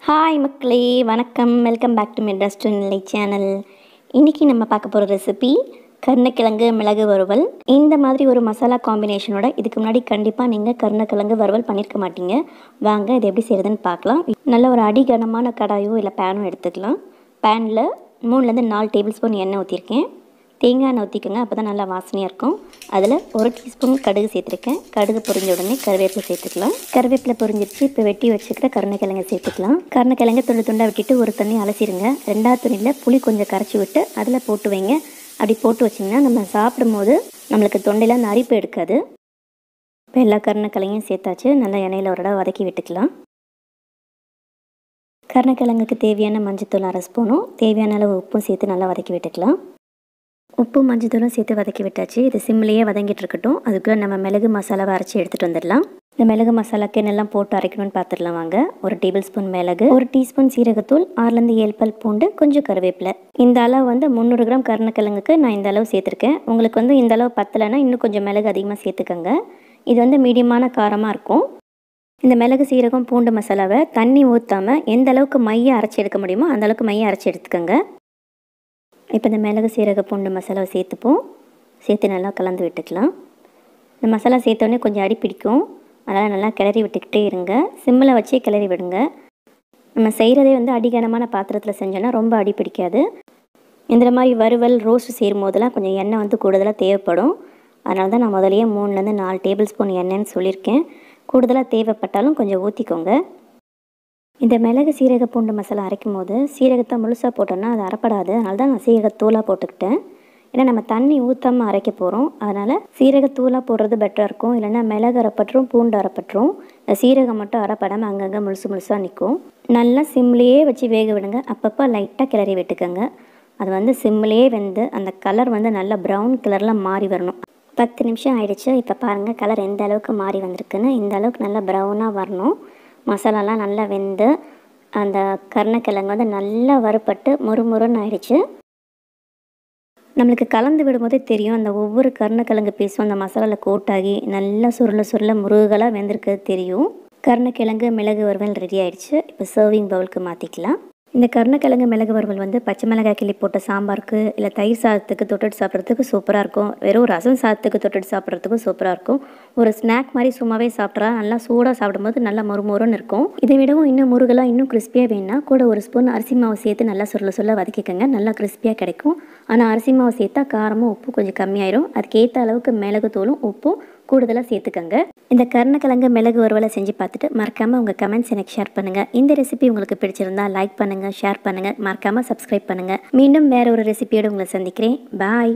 Hi மக்களே, வணக்கம். Welcome back to Madras Nellai channel. இன்றைக்கி நம்ம பார்க்க போகிற ரெசிபி கருணைக்கிழங்கு மிளகு வறுவல். இந்த மாதிரி ஒரு மசாலா காம்பினேஷனோட இதுக்கு முன்னாடி கண்டிப்பாக நீங்கள் கருணைக்கிழங்கு வறுவல் பண்ணியிருக்க மாட்டீங்க. வாங்க இது எப்படி செய்கிறதுன்னு பார்க்கலாம். நல்ல ஒரு அடிகனமான கடாயோ இல்லை பேனோ எடுத்துக்கலாம். பேனில் 3-4 டேபிள் ஸ்பூன் எண்ணெய் ஊற்றிருக்கேன். தேங்காய் எண்ணெய் ஊற்றிக்கோங்க, அப்போ தான் நல்லா வாசனையாக இருக்கும். அதில் 1 டீஸ்பூன் கடுகு சேர்த்துருக்கேன். கடுகு பொரிஞ்ச உடனே கருவேப்பிலை சேர்த்துக்கலாம். கருவேப்பிலை பொரிஞ்சிருச்சு. இப்போ வெட்டி வச்சுக்கிற கருணைக்கிழங்கை சேர்த்துக்கலாம். கருணைக்கிழங்கை துண்டு துண்டாக விட்டுட்டு ஒரு தண்ணி அலசிடுங்க. 2வது துணியில் புளி கொஞ்சம் கரைச்சி விட்டு அதில் போட்டு வைங்க. அப்படி போட்டு வச்சிங்கன்னா நம்ம சாப்பிடும்போது நம்மளுக்கு தொண்டையில் அந்த அரிப்பு எடுக்காது. இப்போ எல்லா கருணைக்கிழங்கையும் சேர்த்தாச்சு. நல்லா எண்ணெயில் ஒரு தடவை வதக்கி விட்டுக்கலாம். கருணைக்கிழங்குக்கு தேவையான மஞ்சத்தூள் 1/2 ஸ்பூனும் தேவையான அளவு உப்பும் சேர்த்து நல்லா வதக்கி விட்டுக்கலாம். உப்பு மஞ்சத்தூளும் சேர்த்து வதக்கி விட்டாச்சு. இது சிம்லேயே வதங்கிட்டு இருக்கட்டும். அதுக்குள்ளே நம்ம மிளகு மசாலாவை அரைச்சி எடுத்துகிட்டு வந்துடலாம். இந்த மிளகு மசாலாக்கு என்னெல்லாம் போட்டு அரைக்கணும்னு பார்த்துடலாம் வாங்க. 1 டேபிள் ஸ்பூன் மிளகு, 1 டீஸ்பூன் சீரகத்தூள், 6-7 பல் பூண்டு, கொஞ்சம் கருவேப்பிலை. இந்த அளவு 300 கிராம் கருணைக்கிழங்குக்கு நான் இந்த அளவு சேர்த்துருக்கேன். உங்களுக்கு இந்த அளவு பத்தலைன்னா இன்னும் கொஞ்சம் மிளகு அதிகமாக சேர்த்துக்கோங்க. இது மீடியமான காரமாக இருக்கும். இந்த மிளகு சீரகம் பூண்டு மசாலாவை தண்ணி ஊற்றாமல் எந்த அளவுக்கு மையை அரைச்சி எடுக்க முடியுமோ அந்த அளவுக்கு மையை அரைச்சி எடுத்துக்கோங்க. இப்போ இந்த மிளகு சீரக பூண்டு மசாலாவை சேர்த்துப்போம். சேர்த்து நல்லா கலந்து விட்டுக்கலாம். இந்த மசாலா சேர்த்தோடனே கொஞ்சம் அடி பிடிக்கும். அதனால் நல்லா கிளறி விட்டுக்கிட்டே இருங்க. சிம்மில் வச்சே கிளறி விடுங்க. நம்ம செய்கிறதே அடிகனமான பாத்திரத்தில் செஞ்சோன்னா ரொம்ப அடி பிடிக்காது. இந்த மாதிரி வறுவல் ரோஸ்ட் செய்யும் போதெல்லாம் கொஞ்சம் எண்ணெய் கூடுதலாக தேவைப்படும். அதனால தான் நான் முதலையே 3-4 டேபிள் ஸ்பூன் எண்ணெய்ன்னு சொல்லியிருக்கேன். கூடுதலாக தேவைப்பட்டாலும் கொஞ்சம் ஊற்றிக்கோங்க. இந்த மிளகு சீரக பூண்டு மசாலா அரைக்கும் போது சீரகத்தை முழுசாக போட்டோன்னா அது அரைப்படாது. அதனால தான் நான் சீரகத்தூளாக போட்டுக்கிட்டேன். ஏன்னா நம்ம தண்ணி ஊற்றாமல் அரைக்க போகிறோம். அதனால் சீரகத்தூளாக போடுறது பெட்டராக இருக்கும். இல்லைன்னா மிளகு அரைப்பற்றும் பூண்டு அரைப்பற்றும். இந்த சீரகம் மட்டும் அரைப்படாமல் அங்கங்கே முழுசாக நிற்கும். நல்லா சிம்லேயே வச்சு வேக விடுங்க. அப்பப்போ லைட்டாக கிளறி விட்டுக்கோங்க. அது சிம்லேயே வெந்து அந்த கலர் நல்லா ப்ரௌன் கலரில் மாறி வரணும். 10 நிமிஷம் ஆயிடுச்சு. இப்போ பாருங்கள் கலர் எந்த அளவுக்கு மாறி வந்திருக்குன்னு. இந்த அளவுக்கு நல்லா ப்ரௌனாக வரணும். மசாலாலாம் நல்லா வெந்து அந்த கருணைக்கிழங்கு நல்லா வறுப்பட்டு முறுமுறுன்னு ஆயிடுச்சு. நம்மளுக்கு கலந்து விடும்போதே தெரியும். அந்த ஒவ்வொரு கருணைக்கிழங்கு பீஸும் அந்த மசாலாவில் கோட்டாகி நல்லா சுருள முருகலாக வெந்திருக்கிறது தெரியும். கருணைக்கிழங்கு மிளகு வறுவல் ரெடி ஆயிடுச்சு. இப்போ சர்விங் பவுலுக்கு மாற்றிக்கலாம். இந்த கருணைக்கிழங்கு மிளகு வறுவல் பச்சை மிளகாய் கிள்ளி போட்ட சாம்பாருக்கு இல்லை தயிர் சாதத்துக்கு தொட்டுட்டு சாப்பிட்றதுக்கு சூப்பராக இருக்கும். வெறும் ரசம் சாதத்துக்கு தொட்டுட்டு சாப்பிட்றதுக்கும் சூப்பராக இருக்கும். ஒரு ஸ்நாக் மாதிரி சும்மாவே சாப்பிட்றா நல்லா சூடாக சாப்பிடும்போது நல்லா மொறுமொறுன்னு இருக்கும். இதை விடவும் இன்னும் முருகலாக இன்னும் கிறிஸ்பியாக வேணுன்னா கூட 1 ஸ்பூன் அரிசி மாவு சேர்த்து நல்லா சுருள வதக்கிக்கோங்க. நல்லா கிறிஸ்பியாக கிடைக்கும். ஆனால் அரிசி மாவு சேர்த்தா காரமும் உப்பு கொஞ்சம் கம்மியாயிரும். அதுக்கேற்ற அளவுக்கு மிளகு தூளும் உப்பும் கூடுதலாக சேர்த்துக்கோங்க. இந்த கருணைக்கிழங்கு மிளகு வறுவலை செஞ்சு பார்த்துட்டு மறக்காமல் உங்கள் கமெண்ட்ஸ் எனக்கு ஷேர் பண்ணுங்கள். இந்த ரெசிபி உங்களுக்கு பிடிச்சிருந்தா லைக் பண்ணுங்கள், ஷேர் பண்ணுங்கள், மறக்காமல் சப்ஸ்கிரைப் பண்ணுங்கள். மீண்டும் வேறு ஒரு ரெசிபியோடு உங்களை சந்திக்கிறேன். பாய்.